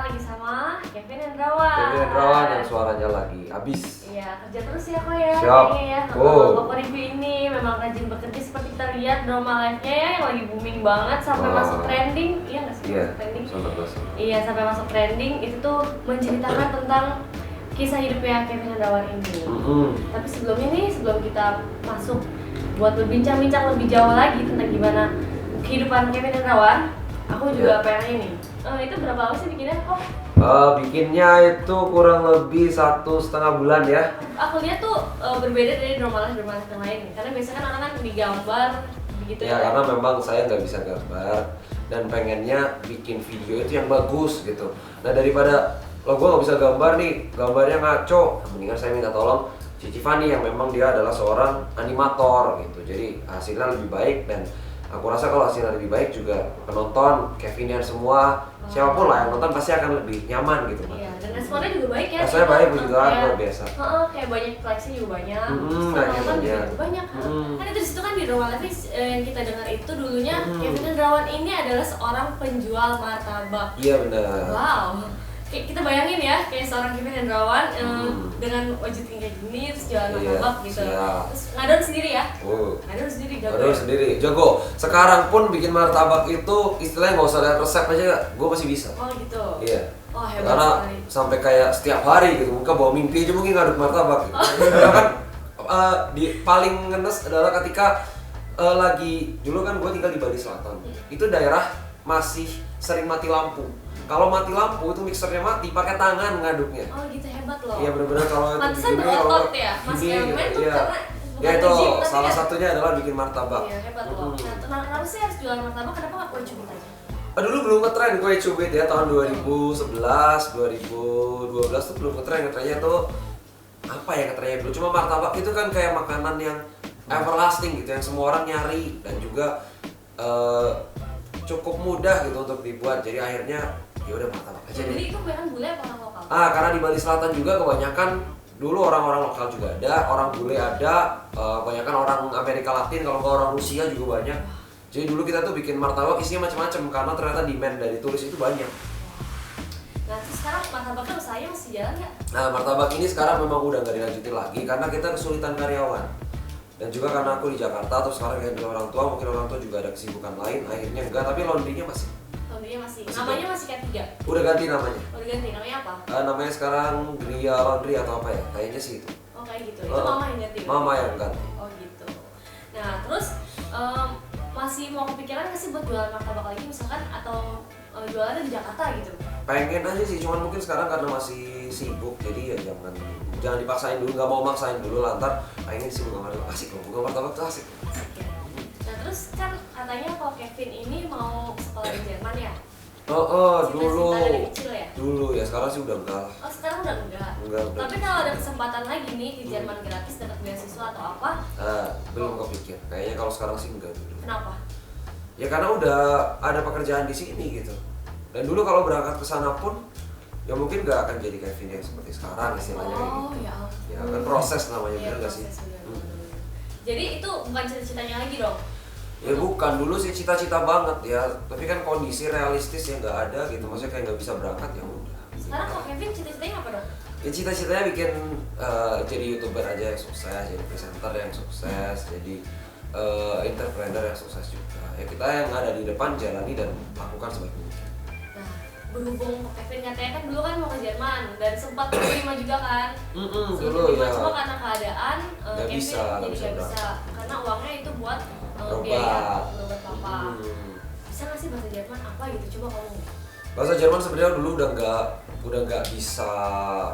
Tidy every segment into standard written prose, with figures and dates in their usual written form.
lagi sama Kevin Hendrawan. Kevin Hendrawan yang suaranya lagi habis. Iya, kerja terus ya kok ya. Siap. Kayaknya ya. Koko Review ini memang rajin bekerja seperti kita lihat drama live-nya ya yang lagi booming banget sampai masuk trending. Iya nggak sih? Iya. Masuk trending. Masuk. Iya, sampai masuk trending itu tuh menceritakan tentang kisah hidupnya Kevin Hendrawan ini. Tapi sebelumnya nih, sebelum kita masuk buat berbincang-bincang lebih jauh lagi tentang gimana kehidupan Kevin Hendrawan, aku juga pengen ini. Itu berapa lama sih bikinnya kok? Bikinnya itu kurang lebih 1,5 bulan ya. Aku lihat tuh berbeda dari drama live yang lain. Karena biasanya kan orang kan digambar begitu Ya karena memang saya nggak bisa gambar dan pengennya bikin video itu yang bagus gitu. Nah daripada lo gue nggak bisa gambar nih, gambarnya ngaco, mendingan saya minta tolong Cici Fani yang memang dia adalah seorang animator gitu. Jadi hasilnya lebih baik dan aku rasa kalau hasilnya lebih baik juga penonton, Kevinian semua, siapapun lah yang nonton pasti akan lebih nyaman gitu. Iya, dan responnya juga baik ya. Responnya baik juga, luar biasa. Kayak banyak koleksi juga banyak. Nonton juga banyak. Kan itu disitu kan di drama live yang kita dengar itu dulunya Kevin Hendrawan ini adalah seorang penjual martabak. Iya benar. Wow. Kayak kita bayangin ya, kayak seorang Kevin Hendrawan dengan wajah kayak gini terus jualan martabak gitu. Siap. Terus ngadon sendiri ya? Ngadon sendiri jago. Ngadon sendiri, jago. Sekarang pun bikin martabak itu istilahnya nggak usah lihat resep aja, gue masih bisa. Oh gitu. Iya. Oh hebat Karena sekali. sampai kayak setiap hari gitu, muka bawa mimpi aja mungkin ngaduk martabak. Gitu. Karena kan paling ngenes adalah ketika lagi dulu kan gue tinggal di Bali Selatan. Itu daerah masih sering mati lampu. Kalau mati lampu itu mixernya mati, pakai tangan ngaduknya. Oh gitu, hebat loh. Iya benar-benar kalau itu pantesan gini, berotot ya, Mas gini, Kelmen tuh iya. karena bukan Ya itu nge-gym, tapi salah kan- satunya adalah bikin martabak. Iya hebat loh. Nah, kenapa sih harus jualan martabak? Kenapa nggak kue cubit aja? Dulu belum ngetren kue cubit ya, tahun 2011, 2012 tuh belum ngetrennya tuh apa ya ngetrennya dulu. Cuma martabak itu kan kayak makanan yang everlasting gitu, yang semua orang nyari dan juga cukup mudah gitu untuk dibuat. Jadi akhirnya ya udah martabak aja deh. Jadi itu kebanyakan bule apa orang lokal? Karena di Bali Selatan juga kebanyakan dulu orang-orang lokal juga ada, orang bule ada, kebanyakan orang Amerika Latin, kalau nggak orang Rusia juga banyak. Jadi dulu kita tuh bikin martabak isinya macam-macam karena ternyata demand dari turis itu banyak. Nah terus sekarang martabaknya usahanya masih jalan nggak? Nah martabak ini sekarang memang udah nggak dilanjutin lagi karena kita kesulitan karyawan. Dan juga karena aku di Jakarta, terus sekarang kayak di orang tua, mungkin orang tua juga ada kesibukan lain, akhirnya enggak, tapi laundry-nya masih. Laundry-nya masih. Namanya masih K3? Udah ganti namanya. Oh diganti, namanya apa? Namanya sekarang Gria Laundry atau apa ya? Kayaknya sih itu. Oh kayak gitu, itu mama yang ganti? Mama yang ganti. Oh gitu. Nah terus masih mau kepikiran nggak sih buat jualan martabak lagi misalkan atau jualannya di Jakarta gitu? Pengen aja sih, cuman mungkin sekarang karena masih sibuk, jadi ya jangan dipaksain dulu, nggak mau maksain dulu lantar. Pengen sih buka martabak, asik loh, buka martabak tuh asik. Nah terus kan katanya kalau Kevin ini mau sekolah di Jerman ya? Dulu. Cita-cita dari kecil ya? Dulu ya, sekarang sih udah enggak lah. Oh sekarang udah enggak? Enggak. Tapi kalau ada kesempatan lagi nih di Jerman gratis dapat beasiswa atau apa? Belum kepikir. Kayaknya kalau sekarang sih enggak dulu. Kenapa? Ya karena udah ada pekerjaan di sini gitu. Dan dulu kalau berangkat ke sana pun ya mungkin nggak akan jadi Kevin yang seperti sekarang istilahnya kayak gitu. Ya Ya kan proses namanya, bener nggak sih? Jadi itu bukan cita-citanya lagi dong? Ya bukan, dulu sih cita-cita banget ya. Tapi kan kondisi realistis yang nggak ada gitu. Maksudnya kayak nggak bisa berangkat ya udah. Sekarang kalau Kevin cita-citanya apa dong? Ya cita-citanya bikin jadi YouTuber aja yang sukses, jadi presenter yang sukses, jadi entrepreneur yang sukses juga. Ya kita yang ada di depan jalani dan lakukan sebaik mungkin. Nah, berhubung Kevin katanya kan dulu kan mau ke Jerman dan sempat terima juga kan? Dulu ya. Cuma karena keadaan Nggak Kevin bisa, jadi nggak bisa nggak bisa berangkat. karena uangnya itu buat Berobat. biaya berobat papa. Bisa nggak sih bahasa Jerman apa gitu? Coba ngomong. Bahasa Jerman sebenarnya dulu udah nggak bisa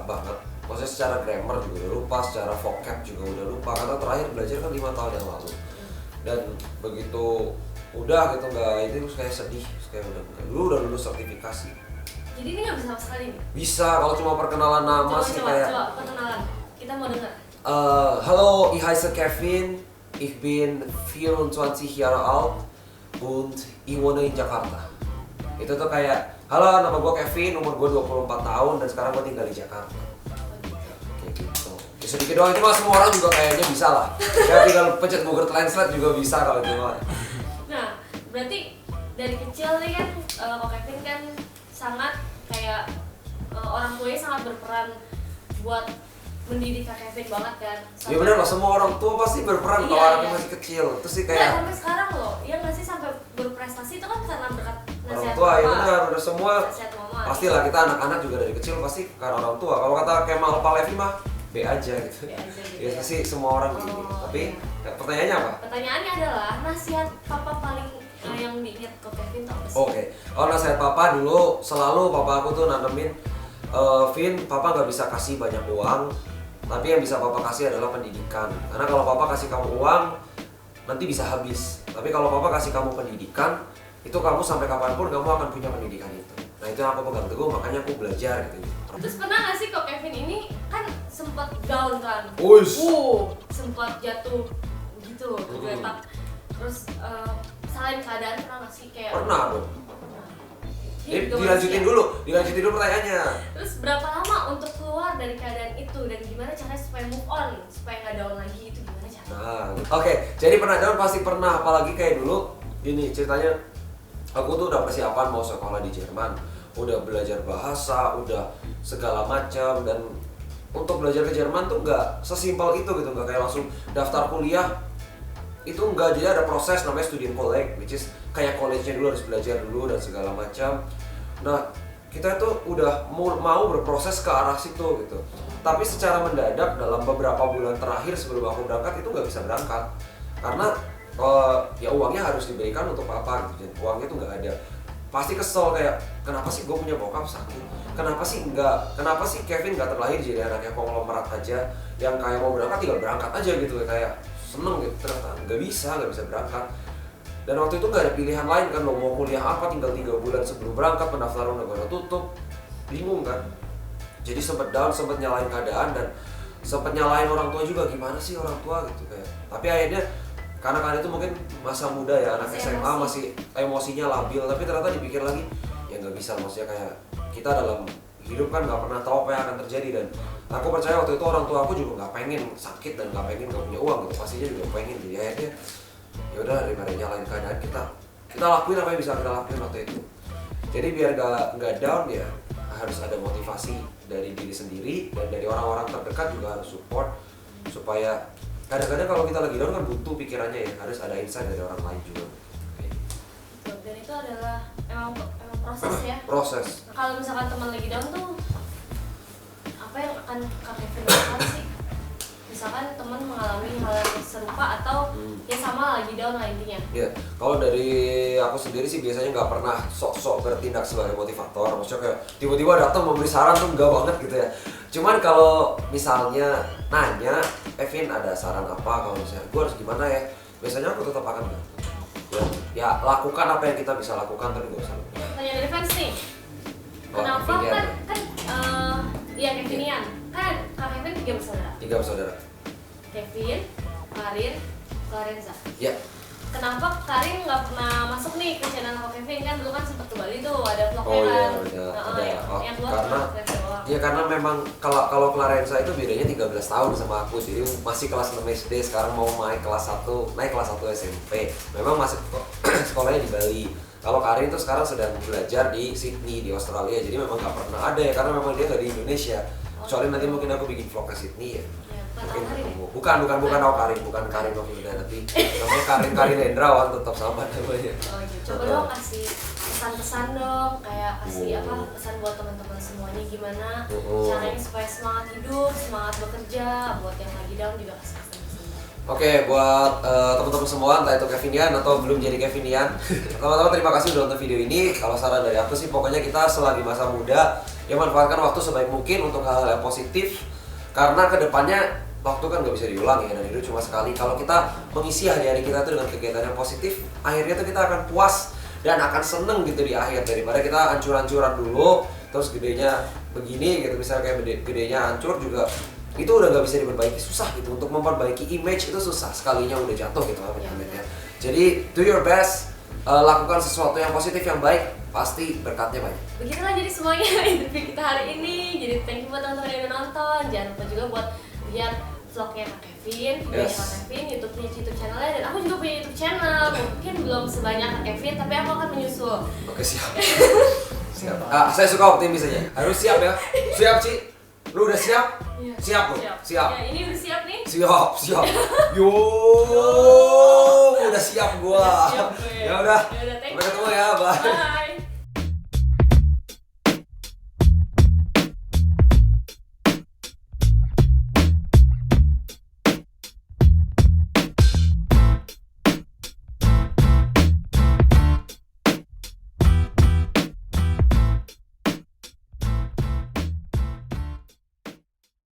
banget. Maksudnya secara grammar juga udah lupa, secara vocab juga udah lupa. Karena terakhir belajar kan 5 tahun yang lalu. Dan begitu udah gitu nggak ini terus kayak sedih, terus kayak udah dulu udah lulus sertifikasi. Jadi ini nggak bisa sama sekali nih? Bisa kalau cuma perkenalan nama sih kayak. Coba perkenalan. Kita mau dengar. Hallo, ich heiße Kevin. Ich bin 24 Jahre alt und ich wohne in Jakarta. Itu tuh kayak, halo nama gue Kevin, umur gue 24 tahun dan sekarang gue tinggal di Jakarta. Kayak gitu. Ya, sedikit doang itu mah semua orang juga kayaknya bisa lah. Ya tinggal pencet Google Translate juga bisa kalau itu mah. Nah, berarti dari kecil nih kan, Kok Kevin kan sangat kayak kayak orang tuanya sangat berperan buat mendidik Kak Kevin banget kan. Iya benar loh, semua orang tua pasti berperan kalau anaknya masih kecil. Terus sih kayak sampai sekarang loh, ya nggak sih sampai berprestasi itu kan karena berkat orang nasihat tua. Ya papa, benar, udah semua nasihat mama. pastilah kita anak-anak juga dari kecil pasti karena orang tua. Kalau kata Kemal Palevi mah B aja gitu. B aja gitu Ya ya. sih semua orang gini. Tapi iya. pertanyaannya apa? Pertanyaannya adalah nasihat papa paling yang diingat ke Kevin tuh apa sih? Oke, kalau nasihat papa dulu selalu papa aku tuh nanemin, Vin, papa nggak bisa kasih banyak uang, tapi yang bisa papa kasih adalah pendidikan. Karena kalau papa kasih kamu uang, nanti bisa habis. Tapi kalau papa kasih kamu pendidikan, itu kamu sampai kapanpun kamu akan punya pendidikan itu. Nah itu yang aku pegang teguh, makanya aku belajar gitu. Terus pernah nggak sih kok Kevin ini kan sempat down kan? Uish. Sempat jatuh gitu, tergeletak. Terus salahin keadaan pernah nggak sih kayak? Pernah dong. Dilanjutin Dilanjutin dulu pertanyaannya. Terus berapa lama untuk keluar dari keadaan itu dan gimana caranya supaya move on, supaya nggak down lagi, itu gimana caranya? Nah, oke. Jadi pernah down pasti pernah, apalagi kayak dulu gini ceritanya. Aku tuh udah persiapan mau sekolah di Jerman, udah belajar bahasa, udah segala macam, dan untuk belajar ke Jerman tuh nggak sesimpel itu gitu, nggak kayak langsung daftar kuliah. Itu enggak, jadi ada proses namanya student college, which is kayak college-nya dulu harus belajar dulu dan segala macam. Nah, kita itu udah mau berproses ke arah situ gitu. Tapi secara mendadak dalam beberapa bulan terakhir sebelum aku berangkat itu nggak bisa berangkat. Karena ya uangnya harus diberikan untuk apa gitu, dan uangnya tuh nggak ada. Pasti kesel kayak, kenapa sih gue punya bokap sakit? Kenapa sih Kevin nggak terlahir jadi anaknya konglomerat aja, yang kayak mau berangkat tinggal berangkat aja gitu, kayak seneng gitu. Ternyata nggak bisa berangkat. Dan waktu itu nggak ada pilihan lain kan, lo mau kuliah apa, tinggal 3 bulan sebelum berangkat pendaftaran udah pada tutup, bingung kan. Jadi sempet down, sempet nyalain keadaan, dan sempet nyalain orang tua juga, gimana sih orang tua gitu kayak. Tapi akhirnya karena kan itu mungkin masa muda ya, anak SMA masih emosinya labil, tapi ternyata dipikir lagi ya nggak bisa, maksudnya kayak kita dalam hidup kan nggak pernah tahu apa yang akan terjadi. Dan aku percaya waktu itu orang tua aku juga nggak pengen sakit dan nggak pengen nggak punya uang gitu, pastinya juga pengen. Jadi akhirnya ya udah, daripada nyalain keadaan, kita lakuin apa yang bisa kita lakuin waktu itu. Jadi biar nggak down ya harus ada motivasi dari diri sendiri, dan dari orang-orang terdekat juga harus support, supaya kadang-kadang kalau kita lagi down kan butuh pikirannya ya, harus ada insight dari orang lain juga. Dan itu adalah emang proses ya. Proses. Nah, kalau misalkan teman lagi down tuh apa yang akan Kak Kevin lakukan sih? Misalkan teman mengalami hal yang serupa atau ya sama lagi down lah intinya. Ya, kalau dari aku sendiri sih biasanya nggak pernah sok-sok bertindak sebagai motivator. Maksudnya kayak tiba-tiba datang memberi saran tuh nggak banget gitu ya. Cuman kalau misalnya nanya, Vin ada saran apa, kalau misalnya gue harus gimana ya, biasanya aku tetap akan ya lakukan apa yang kita bisa lakukan, tapi gak usah. Tanya dari fans nih, kenapa kan iya Kevinian, kan Kak Kevin 3 bersaudara. 3 bersaudara. Kevin, Karin, Lorenza. Ya. Kenapa Karin nggak pernah masuk nih ke channel Kak Kevin? Kan dulu kan sempat ke Bali tuh ada vlognya Oh iya, kan. ada. Yang keluar Karena cuma Kevin doang. ya karena memang kalau Clarenza itu bedanya 13 tahun sama aku, jadi masih kelas 6 SD, sekarang mau naik kelas 1 SMP. Memang masih sekolahnya di Bali. Kalau Karin itu sekarang sedang belajar di Sydney di Australia, jadi memang nggak pernah ada ya, karena memang dia nggak di Indonesia. Kecuali nanti mungkin aku bikin vlog ke Sydney ya. Mungkin ketemu. Bukan Karin, bukan Karin Novida, nanti namanya Karin Hendrawan, tetap sama namanya. Oh gitu. Coba dong kasih pesan-pesan dong, kayak kasih pesan buat teman-teman semuanya gimana caranya supaya semangat hidup, semangat bekerja, buat yang lagi down juga kasih pesan-pesan. Oke, buat teman-teman semua, entah itu Kevinian atau belum jadi Kevinian, teman-teman terima kasih udah nonton video ini. Kalau saran dari aku sih, pokoknya kita selagi masa muda, ya manfaatkan waktu sebaik mungkin untuk hal-hal yang positif, karena kedepannya waktu kan nggak bisa diulang ya, dan hidup cuma sekali. Kalau kita mengisi hari-hari kita tuh dengan kegiatan yang positif, akhirnya tuh kita akan puas dan akan seneng gitu di akhir, daripada kita hancur-hancuran dulu terus gedenya begini gitu. Misalnya kayak gedenya hancur juga, itu udah nggak bisa diperbaiki, susah gitu. Untuk memperbaiki image itu susah, sekalinya udah jatuh gitu ya. Jadi do your best, lakukan sesuatu yang positif yang baik, pasti berkatnya banyak. Begitulah jadi semuanya interview kita hari ini. Jadi thank you buat teman-teman yang udah nonton. Jangan lupa juga buat lihat vlognya Kak Kevin, videonya Kak Kevin, YouTube channelnya, dan aku juga punya YouTube channel. Mungkin belum sebanyak Kak Kevin, tapi aku akan menyusul. Oke, siap. Siap. Saya suka optimis aja. Harus siap ya. Siap sih. Lu udah siap? Iya. Siap lu. Siap. Ya, ini udah siap nih. Siap. Yo, udah siap gua. Siap gue. Ya udah. Ya udah, thank Sampai you. ketemu ya, bye. Bye.